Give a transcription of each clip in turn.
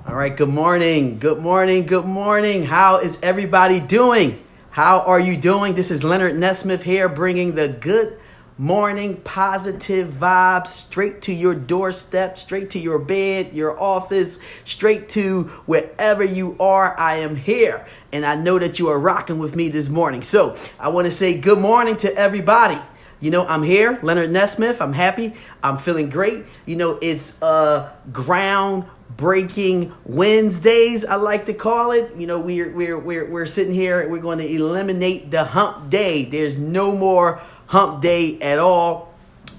All right, good morning. Good morning. Good morning. How is everybody doing? How are you doing? This is Leonard Nesmith here bringing the good morning positive vibes straight to your doorstep, straight to your bed, your office, straight to wherever you are. I am here and I know that you are rocking with me this morning. So I want to say good morning to everybody. You know, I'm here, Leonard Nesmith. I'm happy. I'm feeling great. You know, it's groundbreaking Wednesdays, I like to call it. You know, we're sitting here. We're going to eliminate the hump day. There's no more hump day at all.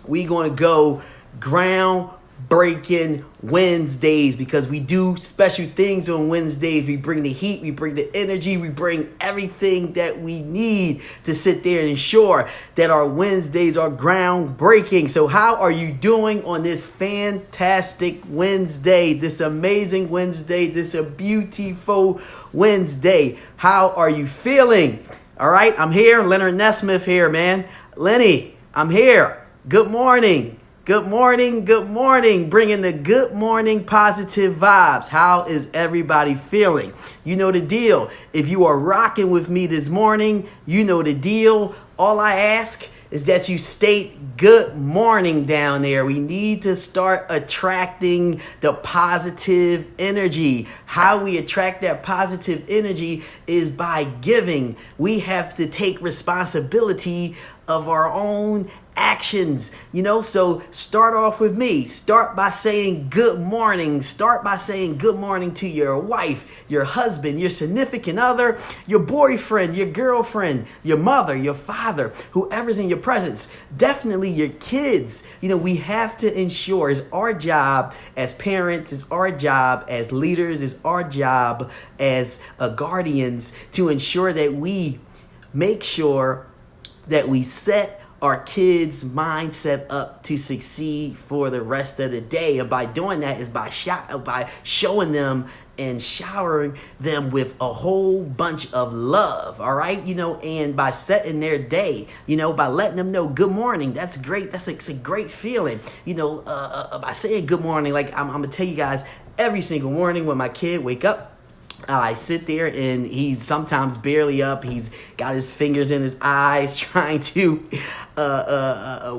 We're going to go groundbreaking Wednesdays because we do special things on Wednesdays. We bring the heat, we bring the energy, we bring everything that we need to sit there and ensure that our Wednesdays are groundbreaking. So how are you doing on this fantastic Wednesday, this amazing Wednesday, this a beautiful Wednesday? How are you feeling? All right, I'm here, Leonard Nesmith here, man. Lenny, I'm here. Good morning. Good morning. Good morning. Bringing the good morning positive vibes. How is everybody feeling? You know the deal. If you are rocking with me this morning, you know the deal. All I ask is that you state good morning down there. We need to start attracting the positive energy. How we attract that positive energy is by giving. We have to take responsibility of our own actions, you know, so start off with me. Start by saying good morning. Start by saying good morning to your wife, your husband, your significant other, your boyfriend, your girlfriend, your mother, your father, whoever's in your presence, definitely your kids. You know, we have to ensure, it's our job as parents, it's our job as leaders, it's our job as guardians to ensure that we make sure that we set our kids' mindset up to succeed for the rest of the day. And by doing that is by showing them and showering them with a whole bunch of love, all right? You know, and by setting their day, you know, by letting them know good morning. That's great. It's a great feeling, you know, by saying good morning. Like I'm going to tell you guys, every single morning when my kid wake up, I sit there and he's sometimes barely up. He's got his fingers in his eyes trying to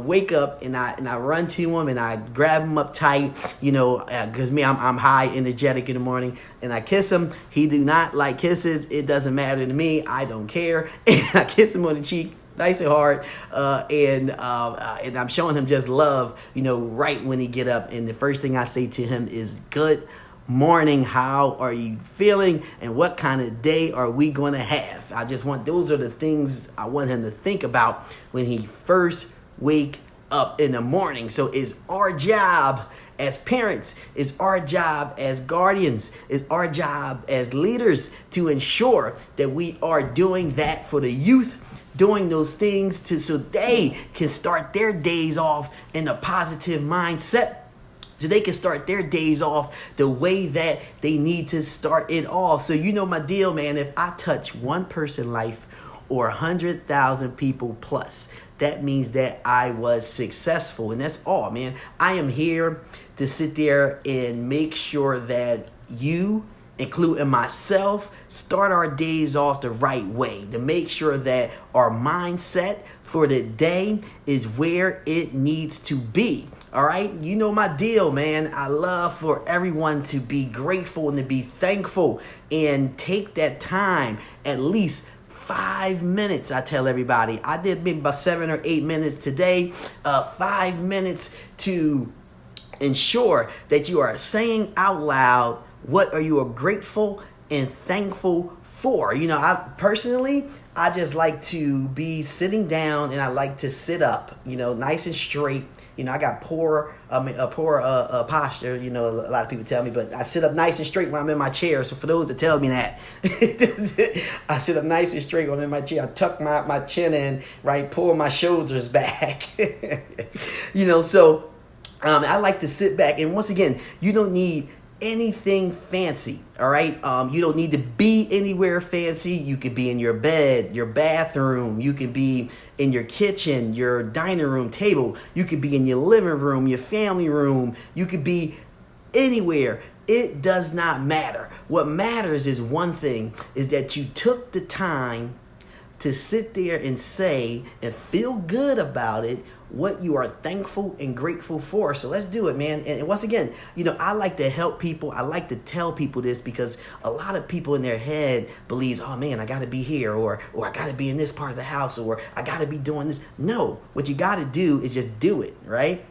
wake up, and I run to him and I grab him up tight, you know, because I'm high energetic in the morning, and I kiss him. He do not like kisses. It doesn't matter to me. I don't care. And I kiss him on the cheek nice and hard, and I'm showing him just love, you know, right when he get up. And the first thing I say to him is good morning. How are you feeling? And what kind of day are we going to have? Those are the things I want him to think about when he first wake up in the morning. So it's our job as parents, it's our job as guardians, it's our job as leaders to ensure that we are doing that for the youth, doing those things so they can start their days off in a positive mindset. So they can start their days off the way that they need to start it off. So you know my deal, man. If I touch one person's life or 100,000 people plus, that means that I was successful. And that's all, man. I am here to sit there and make sure that you, including myself, start our days off the right way, to make sure that our mindset for the day is where it needs to be. All right, you know my deal, man. I love for everyone to be grateful and to be thankful and take that time, at least 5 minutes. I tell everybody, I did maybe about 7 or 8 minutes today, 5 minutes to ensure that you are saying out loud what are you grateful and thankful for. You know, I just like to be sitting down, and I like to sit up, you know, nice and straight. You know, I got poor posture, you know, a lot of people tell me, but I sit up nice and straight when I'm in my chair. So for those that tell me that, I sit up nice and straight when I'm in my chair. I tuck my chin in, right, pull my shoulders back, you know, so I like to sit back. And once again, you don't need anything fancy, all right? You don't need to be anywhere fancy. You could be in your bed, your bathroom. You could be in your kitchen, your dining room table. You could be in your living room, your family room. You could be anywhere. It does not matter. What matters is one thing, is that you took the time to sit there and say and feel good about it, what you are thankful and grateful for. So let's do it, man. And once again, I like to help people. I like to tell people this because a lot of people in their head believes, oh man, I got to be here, or I got to be in this part of the house, or I got to be doing this. No, what you got to do is just do it, right?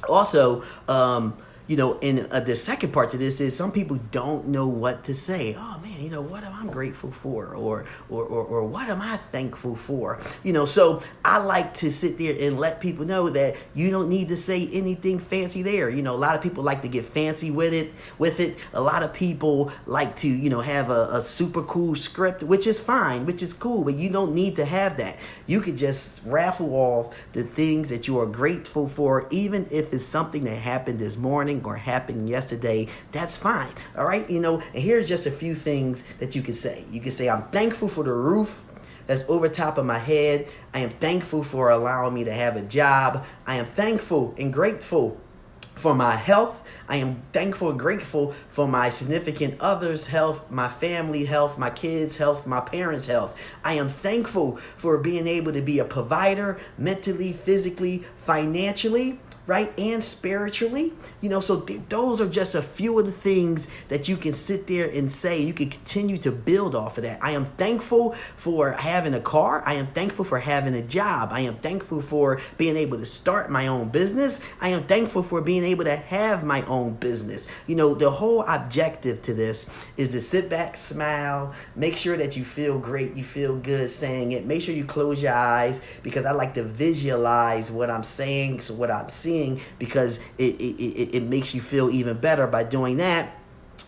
Also, and the second part to this is some people don't know what to say. Oh man, what am I grateful for, or what am I thankful for? So I like to sit there and let people know that you don't need to say anything fancy there. A lot of people like to get fancy with it. A lot of people like to, have a super cool script, which is fine, which is cool, but you don't need to have that. You could just raffle off the things that you are grateful for, even if it's something that happened this morning or happened yesterday. That's fine. All right. And here's just a few things that you can say. You can say, I'm thankful for the roof that's over top of my head. I am thankful for allowing me to have a job. I am thankful and grateful for my health. I am thankful and grateful for my significant other's health, my family health, my kids' health, my parents' health. I am thankful for being able to be a provider mentally, physically, financially, right, and spiritually. So those are just a few of the things that you can sit there and say. You can continue to build off of that. I am thankful for having a car. I am thankful for having a job. I am thankful for being able to start my own business. I am thankful for being able to have my own business. The whole objective to this is to sit back, smile, make sure that you feel great, you feel good saying it. Make sure you close your eyes, because I like to visualize what I'm saying, so what I'm seeing, because it makes you feel even better by doing that.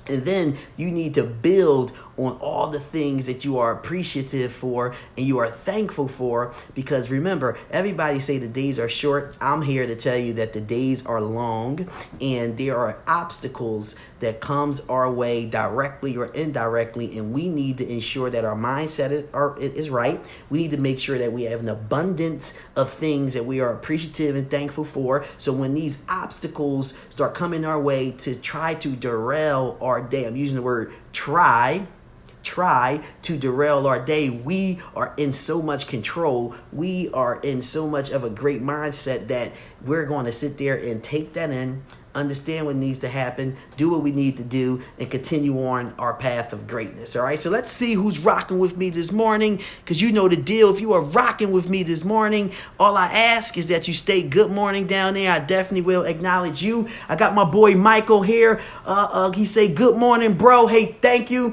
And then you need to build on all the things that you are appreciative for and you are thankful for, because remember, everybody say the days are short. I'm here to tell you that the days are long, and there are obstacles that comes our way directly or indirectly, and we need to ensure that our mindset is right. We need to make sure that we have an abundance of things that we are appreciative and thankful for. So when these obstacles start coming our way to try to derail our day, I'm using the word try to derail our day, we are in so much control. We are in so much of a great mindset that we're going to sit there and take that in, understand what needs to happen, do what we need to do, and continue on our path of greatness. All right, so let's see who's rocking with me this morning, because you know the deal. If you are rocking with me this morning, all I ask is that you stay good morning down there. I definitely will acknowledge you. I got my boy Michael here. He say, good morning, bro. Hey, thank you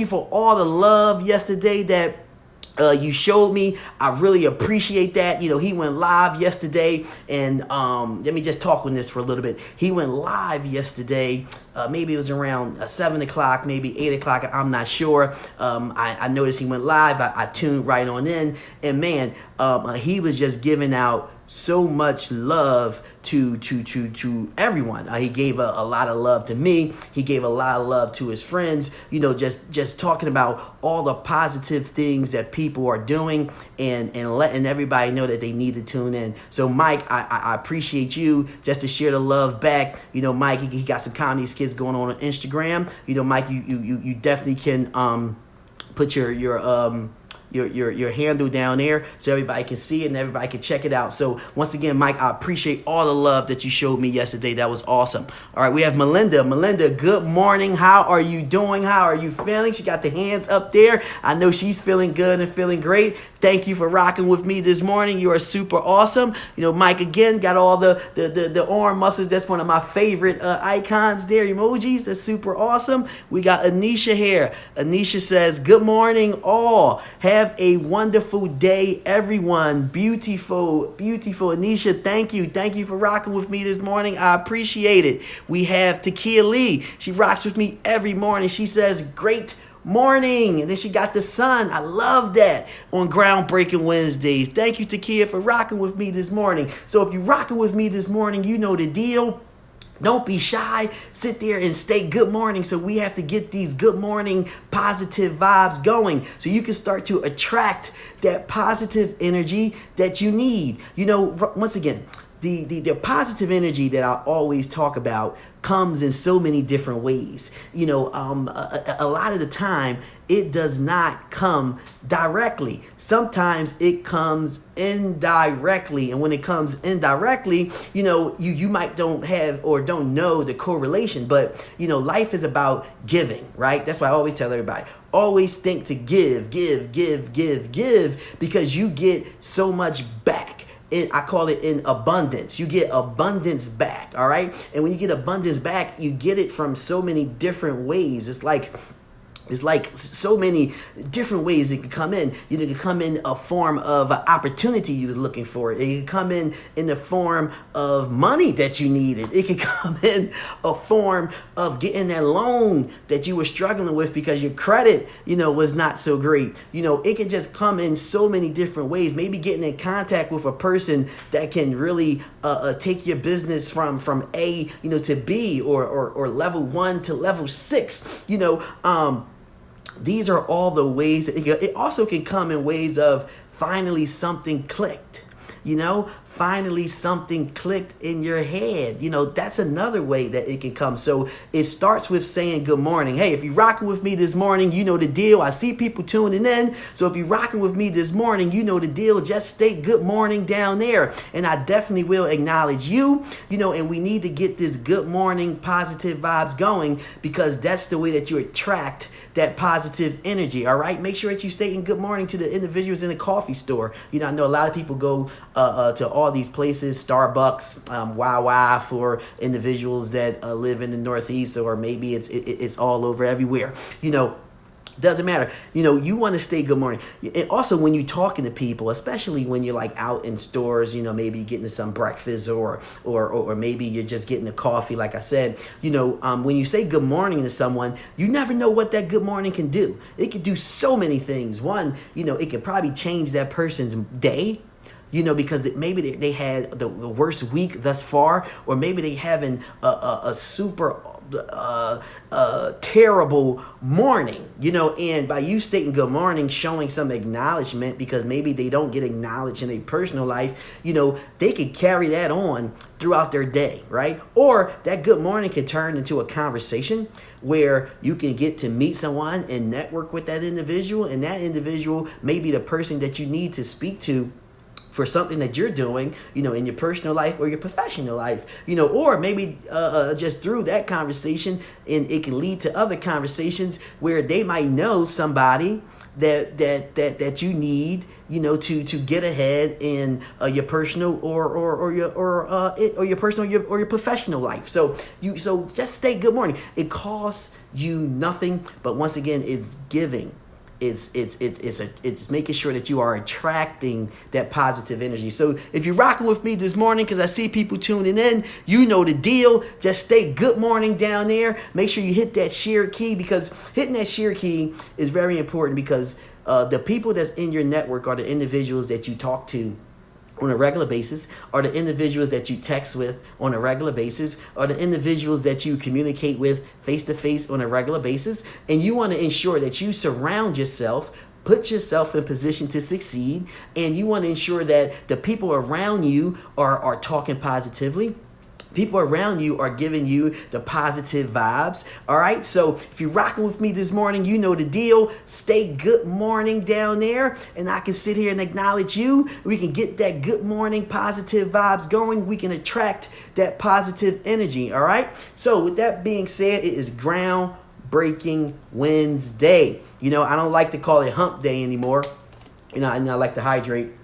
for all the love yesterday that you showed me. I really appreciate that. He went live yesterday, and let me just talk on this for a little bit. He went live yesterday. Maybe it was around 7 o'clock, maybe 8 o'clock. I'm not sure. I noticed he went live. I tuned right on in, and man, he was just giving out so much love to everyone. He gave a lot of love to me. He gave a lot of love to his friends. Just talking about all the positive things that people are doing, and letting everybody know that they need to tune in. So Mike, I appreciate you, just to share the love back. Mike, he got some comedy skits going on Instagram. Mike, you definitely can put your handle down there so everybody can see it and everybody can check it out. So once again, Mike, I appreciate all the love that you showed me yesterday. That was awesome. All right, we have Melinda. Melinda, good morning. How are you doing? How are you feeling? She got the hands up there. I know she's feeling good and feeling great. Thank you for rocking with me this morning. You are super awesome. Mike, again, got all the arm muscles. That's one of my favorite icons there, emojis. That's super awesome. We got Anisha here. Anisha says, good morning, all. Have a wonderful day, everyone. Beautiful, beautiful. Anisha, thank you. Thank you for rocking with me this morning. I appreciate it. We have Takia Lee. She rocks with me every morning. She says, great morning. And then she got the sun. I love that on Groundbreaking Wednesdays. Thank you, Takia, for rocking with me this morning. So if you're rocking with me this morning, you know the deal. Don't be shy. Sit there and say good morning. So we have to get these good morning positive vibes going so you can start to attract that positive energy that you need. Once again, the positive energy that I always talk about comes in so many different ways. A lot of the time, it does not come directly. Sometimes it comes indirectly. And when it comes indirectly, you might don't have or don't know the correlation. But, life is about giving, right? That's why I always tell everybody, always think to give, because you get so much back. I call it in abundance. You get abundance back, all right? And when you get abundance back, you get it from so many different ways. It's like so many different ways it can come in. It can come in a form of an opportunity you was looking for. It can come in the form of money that you needed. It can come in a form of getting that loan that you were struggling with because your credit, was not so great. It can just come in so many different ways. Maybe getting in contact with a person that can really take your business from A, to B or level 1 to level 6. These are all the ways that it also can come in ways of finally something clicked. Finally something clicked in your head. That's another way that it can come. So it starts with saying good morning. Hey, if you're rocking with me this morning, you know the deal. I see people tuning in. So if you're rocking with me this morning, you know the deal. Just state good morning down there. And I definitely will acknowledge you, and we need to get this good morning positive vibes going, because that's the way that you attract that positive energy. All right. Make sure that you stating good morning to the individuals in the coffee store. I know a lot of people go to all these places, Starbucks, Wawa for individuals that live in the Northeast, or maybe it's all over everywhere. Doesn't matter. You want to stay good morning. And also when you're talking to people, especially when you're like out in stores, maybe getting some breakfast or maybe you're just getting a coffee. Like I said, when you say good morning to someone, you never know what that good morning can do. It can do so many things. One, it could probably change that person's day. Because maybe they had the worst week thus far, or maybe they having a super terrible morning, and by you stating good morning, showing some acknowledgement, because maybe they don't get acknowledged in their personal life, they could carry that on throughout their day, right? Or that good morning can turn into a conversation where you can get to meet someone and network with that individual, and that individual may be the person that you need to speak to for something that you're doing, in your personal life or your professional life, or maybe just through that conversation, and it can lead to other conversations where they might know somebody that you need, to get ahead in your personal or your personal or your professional life. So just stay good morning. It costs you nothing, but once again, it's giving. It's making sure that you are attracting that positive energy. So if you're rocking with me this morning, because I see people tuning in, you know the deal. Just stay good morning down there. Make sure you hit that share key, because hitting that share key is very important, because the people that's in your network are the individuals that you talk to on a regular basis, are the individuals that you text with on a regular basis, are the individuals that you communicate with face-to-face on a regular basis. And you want to ensure that you surround yourself, put yourself in position to succeed, and you want to ensure that the people around you are talking positively. People around you are giving you the positive vibes. All right. So if you're rocking with me this morning, you know the deal. Stay good morning down there. And I can sit here and acknowledge you. We can get that good morning positive vibes going. We can attract that positive energy. All right. So with that being said, it is groundbreaking Wednesday. I don't like to call it hump day anymore. And I like to hydrate.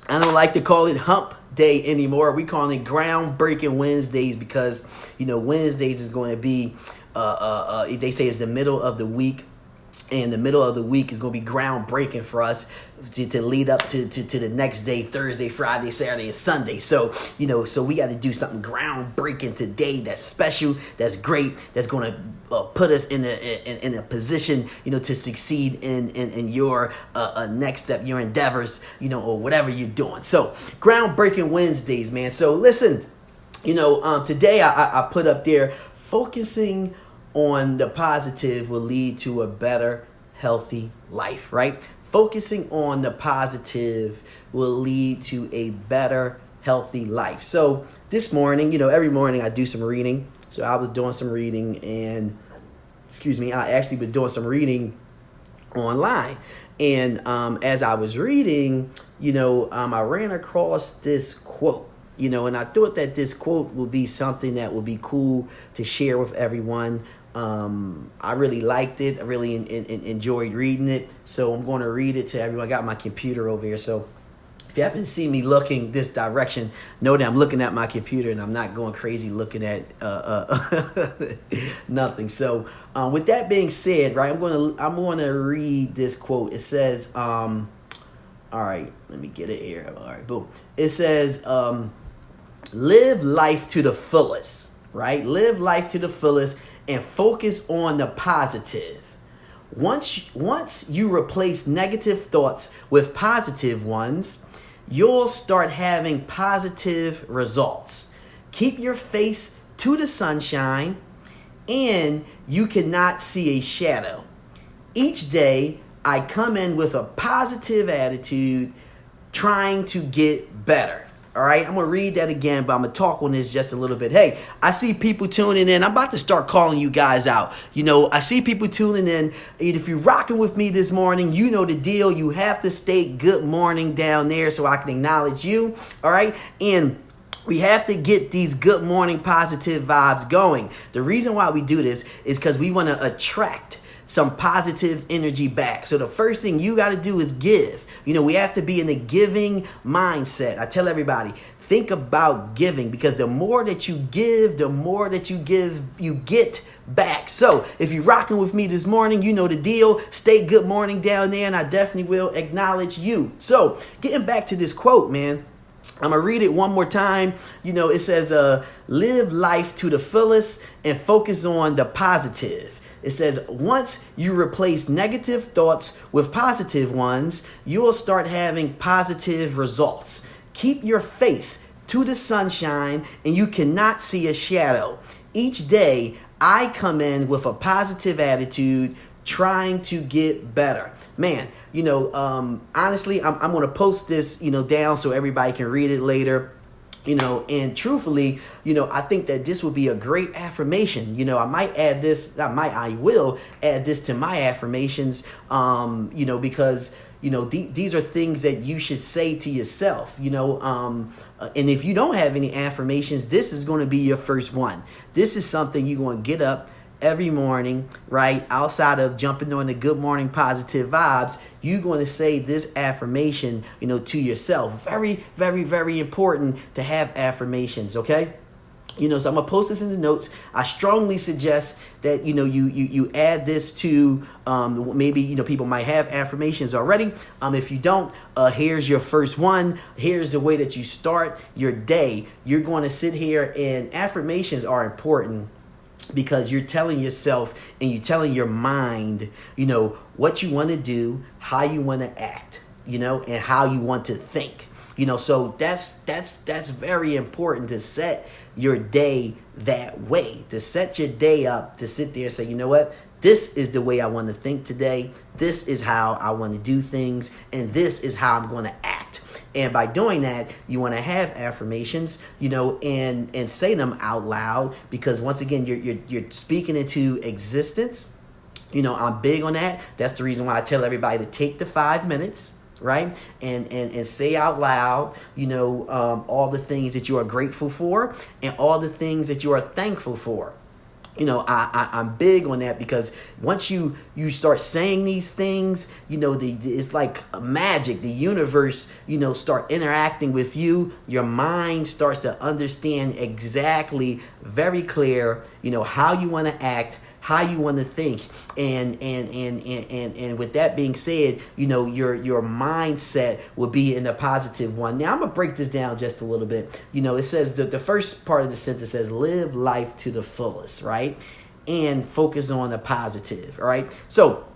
I don't like to call it hump day anymore. We call it groundbreaking Wednesdays, because Wednesdays is going to be they say it's the middle of the week, and the middle of the week is going to be groundbreaking for us to lead up to the next day, Thursday, Friday, Saturday, and Sunday. So so we got to do something groundbreaking today that's special, that's great, that's going to put us in a position to succeed in your next step, your endeavors, or whatever you're doing. So groundbreaking Wednesdays, man. So listen, today I put up there, focusing on the positive will lead to a better, healthy life, right? Focusing on the positive will lead to a better, healthy life. So this morning, every morning I do some reading. So I was doing some reading and, I actually been doing some reading online. And as I was reading, I ran across this quote, and I thought that this quote would be something that would be cool to share with everyone. I really liked it. I really enjoyed reading it. So I'm going to read it to everyone. I got my computer over here. So if you happen to see me looking this direction, know that I'm looking at my computer and I'm not going crazy looking at nothing. So with that being said, right, I'm going to read this quote. It says, all right, let me get it here. All right, boom. It says, live life to the fullest, right? Live life to the fullest and focus on the positive. Once you replace negative thoughts with positive ones, you'll start having positive results. Keep your face to the sunshine and you cannot see a shadow. Each day, I come in with a positive attitude, trying to get better. All right, I'm going to read that again, but I'm going to talk on this just a little bit. Hey, I see people tuning in. I'm about to start calling you guys out. I see people tuning in. If you're rocking with me this morning, you know the deal. You have to state good morning down there so I can acknowledge you. All right, and we have to get these good morning positive vibes going. The reason why we do this is because we want to attract some positive energy back. So the first thing you got to do is give. We have to be in the giving mindset. I tell everybody, think about giving, because the more that you give, you get back. So if you're rocking with me this morning, you know the deal. Stay good morning down there, and I definitely will acknowledge you. So getting back to this quote, man, I'm going to read it one more time. It says, live life to the fullest and focus on the positive. It says, once you replace negative thoughts with positive ones, you will start having positive results. Keep your face to the sunshine and you cannot see a shadow. Each day, I come in with a positive attitude, trying to get better. Man, honestly, I'm going to post this, down so everybody can read it later. And truthfully, I think that this would be a great affirmation. I will add this to my affirmations, because, these are things that you should say to yourself, and if you don't have any affirmations, this is going to be your first one. This is something you're going to get up every morning, right? Outside of jumping on the good morning positive vibes, you're going to say this affirmation, to yourself. Very, very, very important to have affirmations, okay? So I'm going to post this in the notes. I strongly suggest that, you add this to, maybe, people might have affirmations already. If you don't, here's your first one. Here's the way that you start your day. You're going to sit here, and affirmations are important because you're telling yourself and you're telling your mind, what you want to do, how you want to act, and how you want to think, so that's very important to set your day that way, to set your day up, to sit there and say, you know what, this is the way I want to think today. This is how I want to do things. And this is how I'm going to act. And by doing that, you want to have affirmations, and say them out loud, because once again, you're speaking into existence. I'm big on that. That's the reason why I tell everybody to take the 5 minutes, right? And say out loud, all the things that you are grateful for and all the things that you are thankful for. I'm big on that, because once you start saying these things, it's like magic. The universe, start interacting with you. Your mind starts to understand exactly, very clear, how you want to act, how you want to think, and with that being said, your mindset will be in the positive one. Now I'm gonna break this down just a little bit. It says that the first part of the sentence says, live life to the fullest, right? And focus on the positive, all right? So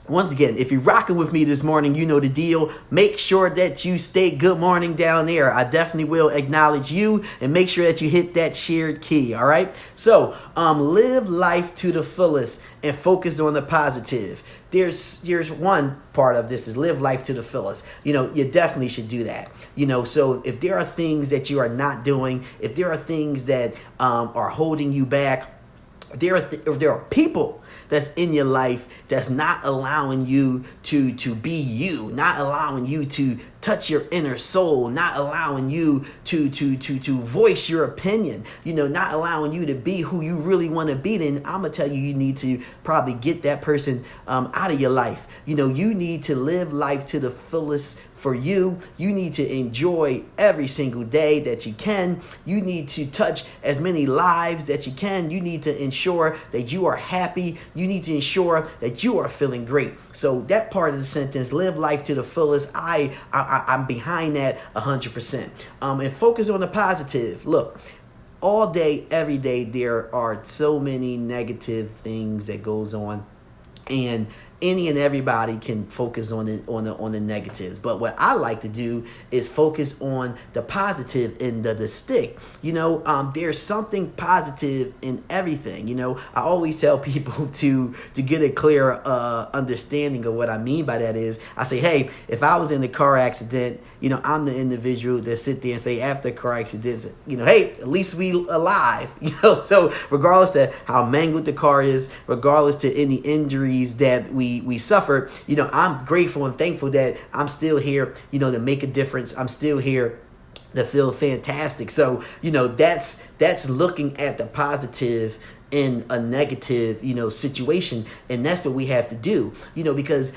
Once again, if you're rocking with me this morning, you know the deal. Make sure that you stay good morning down there. I definitely will acknowledge you, and make sure that you hit that shared key. All right. So, live life to the fullest and focus on the positive. There's one part of this is live life to the fullest. You definitely should do that. So if there are things that you are not doing, if there are things that are holding you back, if there are people that's in your life that's not allowing you to be you, not allowing you to touch your inner soul, not allowing you to voice your opinion, not allowing you to be who you really want to be, then I'm gonna tell you, you need to probably get that person out of your life. You need to live life to the fullest. For you need to enjoy every single day that you can. You need to touch as many lives that you can. You need to ensure that you are happy. You need to ensure that you are feeling great. So that part of the sentence, live life to the fullest, I'm behind that 100%. And focus on the positive. Look, all day, every day, there are so many negative things that goes on, and any and everybody can focus on the negatives. But what I like to do is focus on the positive and the stick. There's something positive in everything. I always tell people to get a clear understanding of what I mean by that is, I say, hey, if I was in a car accident, I'm the individual that sit there and say after car accidents, hey, at least we alive, so regardless of how mangled the car is, regardless to any injuries that we suffered, I'm grateful and thankful that I'm still here, to make a difference. I'm still here to feel fantastic. So, that's looking at the positive in a negative, situation. And that's what we have to do, because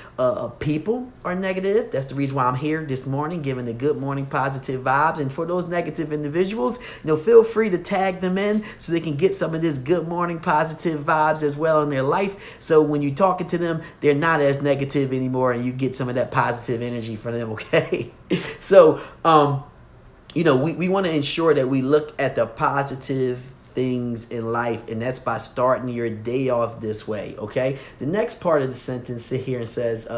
people are negative. That's the reason why I'm here this morning, giving the good morning positive vibes. And for those negative individuals, feel free to tag them in so they can get some of this good morning positive vibes as well in their life. So when you're talking to them, they're not as negative anymore, and you get some of that positive energy from them, okay? So, we want to ensure that we look at the positive things in life, and that's by starting your day off this way, okay? The next part of the sentence sit here and says,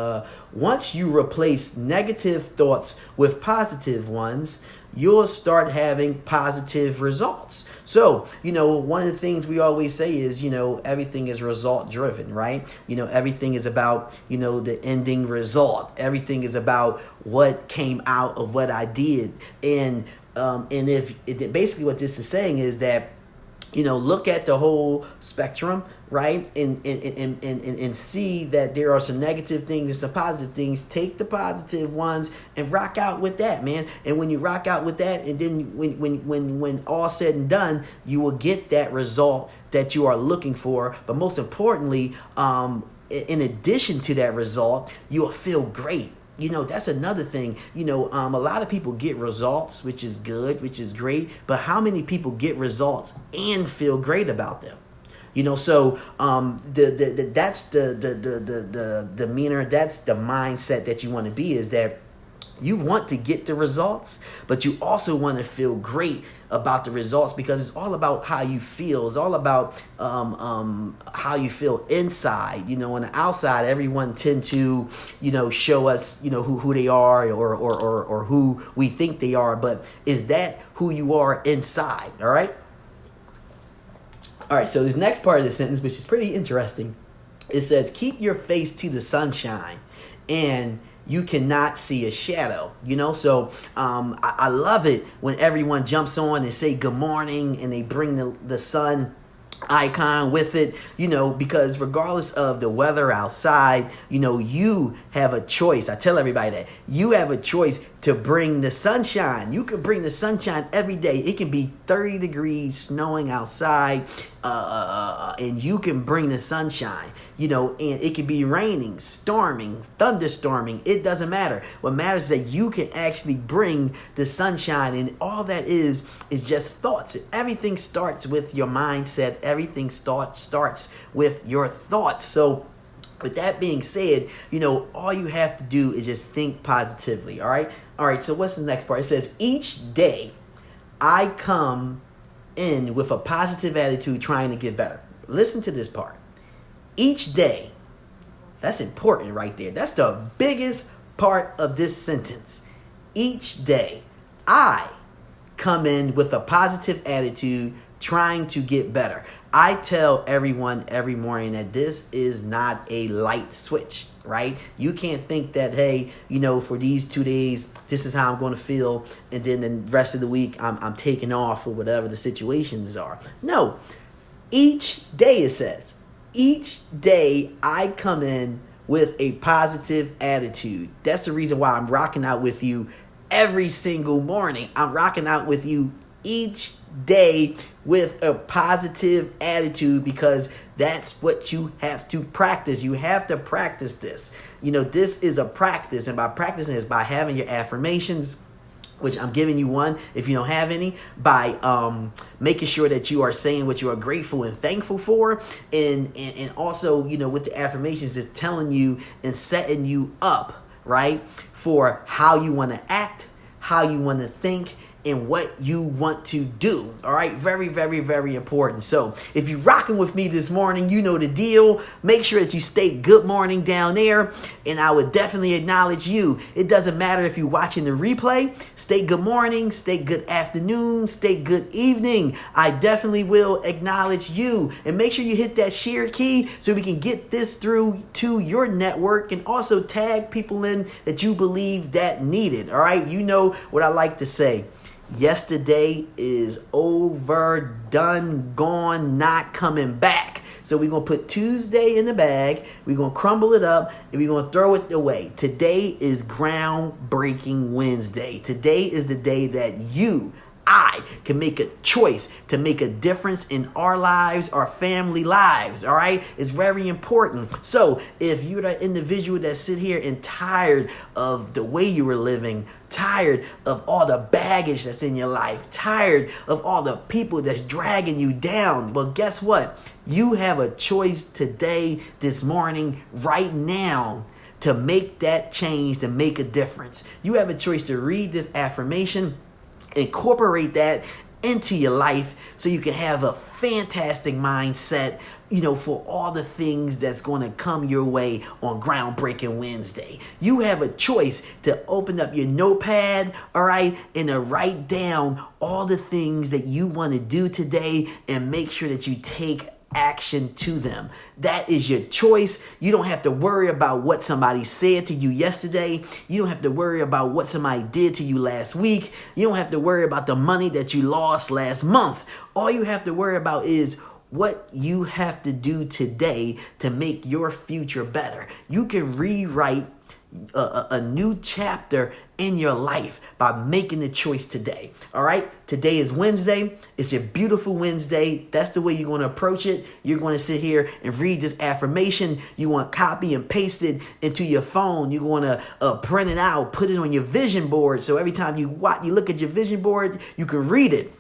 once you replace negative thoughts with positive ones, you'll start having positive results. So, one of the things we always say is, everything is result driven, right? Everything is about, the ending result. Everything is about what came out of what I did. And if basically what this is saying is that, look at the whole spectrum, right? And see that there are some negative things and some positive things. Take the positive ones and rock out with that, man. And when you rock out with that, and then when all said and done, you will get that result that you are looking for. But most importantly, in addition to that result, you will feel great. That's another thing. A lot of people get results, which is good, which is great. But how many people get results and feel great about them? So that's the demeanor, that's the mindset that you want to be, is that you want to get the results, but you also want to feel great about the results, because it's all about how you feel. It's all about how you feel inside. On the outside, everyone tend to, show us, who they are or who we think they are. But is that who you are inside? All right. All right. So this next part of the sentence, which is pretty interesting, it says, keep your face to the sunshine, and you cannot see a shadow. So I love it when everyone jumps on and say good morning, and they bring the sun icon with it, because regardless of the weather outside, you have a choice. I tell everybody that you have a choice to bring the sunshine. You can bring the sunshine every day. It can be 30 degrees, snowing outside, and you can bring the sunshine, and it can be raining, storming, thunderstorming. It doesn't matter. What matters is that you can actually bring the sunshine, and all that is just thoughts. Everything starts with your mindset. Everything starts with your thoughts. So with that being said, all you have to do is just think positively, all right? All right, so what's the next part? It says, each day I come in with a positive attitude trying to get better. Listen to this part. Each day That's important right there. That's the biggest part of this sentence. Each day, I come in with a positive attitude, trying to get better. I tell everyone every morning that this is not a light switch, right? You can't think that, hey, for these 2 days, this is how I'm going to feel, and then the rest of the week, I'm taking off or whatever the situations are. No. Each day, it says, each day I come in with a positive attitude. That's the reason why I'm rocking out with you every single morning. I'm rocking out with you each day with a positive attitude, because that's what you have to practice. You have to practice this. This is a practice, and by practicing is by having your affirmations, which I'm giving you one if you don't have any, by making sure that you are saying what you are grateful and thankful for, and also, with the affirmations, it's telling you and setting you up, right, for how you want to act, how you want to think, and what you want to do. All right, very, very, very important. So if you're rocking with me this morning, you know the deal. Make sure that you stay good morning down there, and I would definitely acknowledge you. It doesn't matter if you're watching the replay. Stay good morning, stay good afternoon, stay good evening. I definitely will acknowledge you, and make sure you hit that share key so we can get this through to your network, and also tag people in that you believe that need it. All right, you know what I like to say. Yesterday is over, done, gone, not coming back. So we're going to put Tuesday in the bag. We're going to crumble it up, and we're going to throw it away. Today is groundbreaking Wednesday. Today is the day that I can make a choice to make a difference in our lives, our family lives, all right? It's very important. So if you're the individual that sit here and tired of the way you were living, tired of all the baggage that's in your life, tired of all the people that's dragging you down, well, guess what? You have a choice today, this morning, right now, to make that change, to make a difference. You have a choice to read this affirmation, incorporate that into your life so you can have a fantastic mindset, for all the things that's going to come your way on Groundbreaking Wednesday. You have a choice to open up your notepad, all right, and to write down all the things that you want to do today, and make sure that you take action to them. That is your choice. You don't have to worry about what somebody said to you yesterday. You don't have to worry about what somebody did to you last week. You don't have to worry about the money that you lost last month. All you have to worry about is what you have to do today to make your future better. You can rewrite a new chapter in your life by making the choice today. All right. Today is Wednesday. It's a beautiful Wednesday. That's the way you're going to approach it. You're going to sit here and read this affirmation. You want to copy and paste it into your phone. You're going to print it out, put it on your vision board. So every time you look at your vision board, you can read it.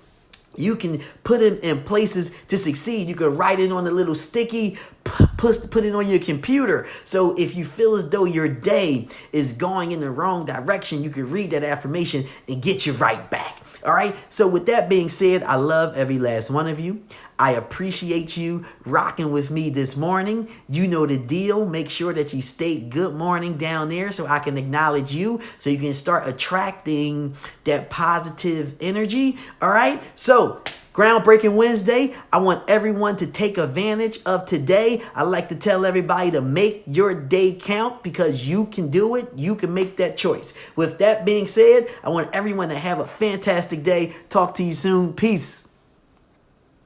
You can put it in places to succeed. You can write it on a little sticky, put it on your computer. So if you feel as though your day is going in the wrong direction, you can read that affirmation and get you right back. All right. So with that being said, I love every last one of you. I appreciate you rocking with me this morning. You know the deal. Make sure that you stay good morning down there so I can acknowledge you, so you can start attracting that positive energy. All right. So Groundbreaking Wednesday, I want everyone to take advantage of today. I like to tell everybody to make your day count, because you can do it. You can make that choice. With that being said, I want everyone to have a fantastic day. Talk to you soon. Peace.